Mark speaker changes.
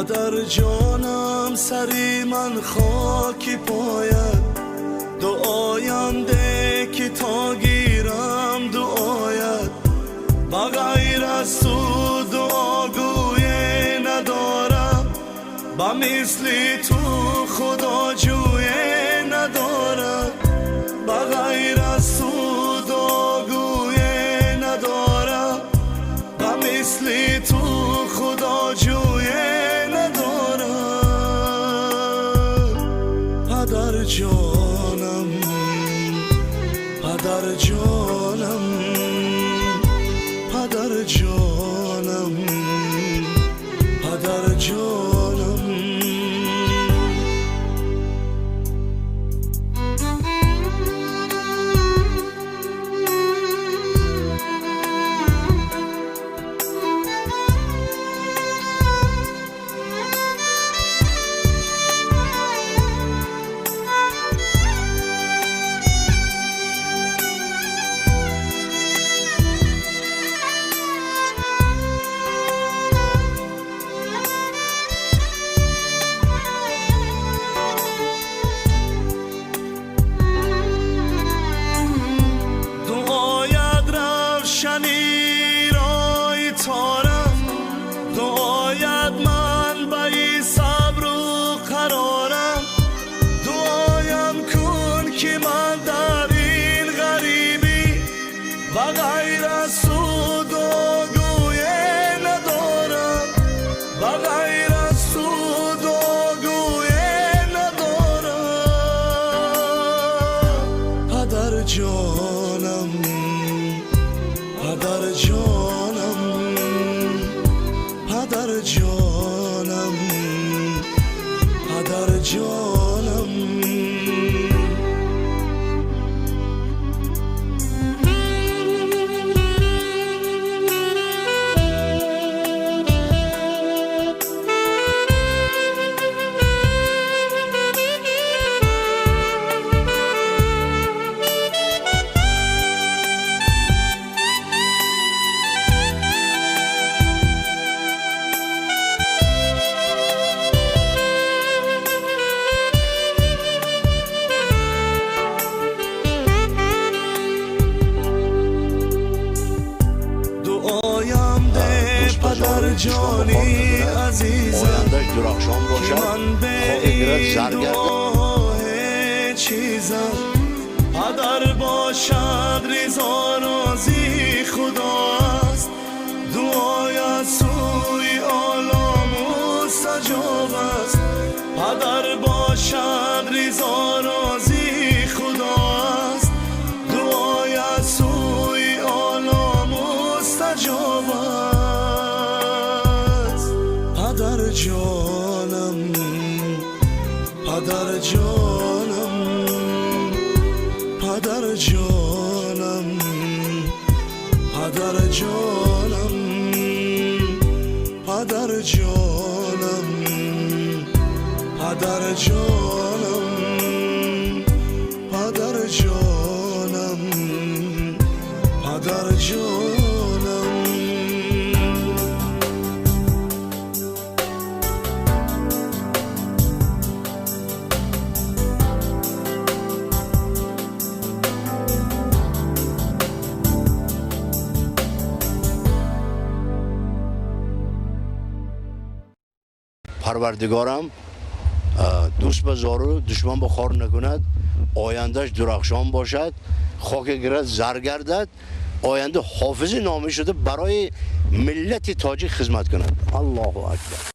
Speaker 1: پدر جانم سری من خاکی پایت، دعایم ده که تا گیرم دعایت، بغیر از تو دعاگوی ندارم، با مثلی تو خدا جوی ندارم، بغیر از تو دعاگوی ندارم، با مثلی تو خدا جوی ندارم. پدر جانم پدر جانم پدر جانم پدر جانم. شنی رای تارم، دعایت من بایی صبر و قرارم، دعایم کن که من در این غریبی و غیر از تو دعاگوی ندارم، و غیر از تو دعاگوی ندارم. پدر جانم پدر جانم پدر جانم پدر جانم. دعایم ده پدر جانی عزیزم که من به این دعای چیزم، پدر باشد رضا راضی خداست، دعای سوی عالم مستجاب است، پدر باشد رضا راضی خداست، دعای سوی عالم مستجاب است. پدر جانم پدر جانم پدر جانم پدر جانم پدر جانم پدر جانم پدر جانم پدر جانم.
Speaker 2: پروردگارم دوست به زارو دشمن به خار نکند، آیندهش درخشان باشد، خاک گرد زر گردد، آینده حافظ نامی شده برای ملت تاجیک خدمت کند. الله اکبر.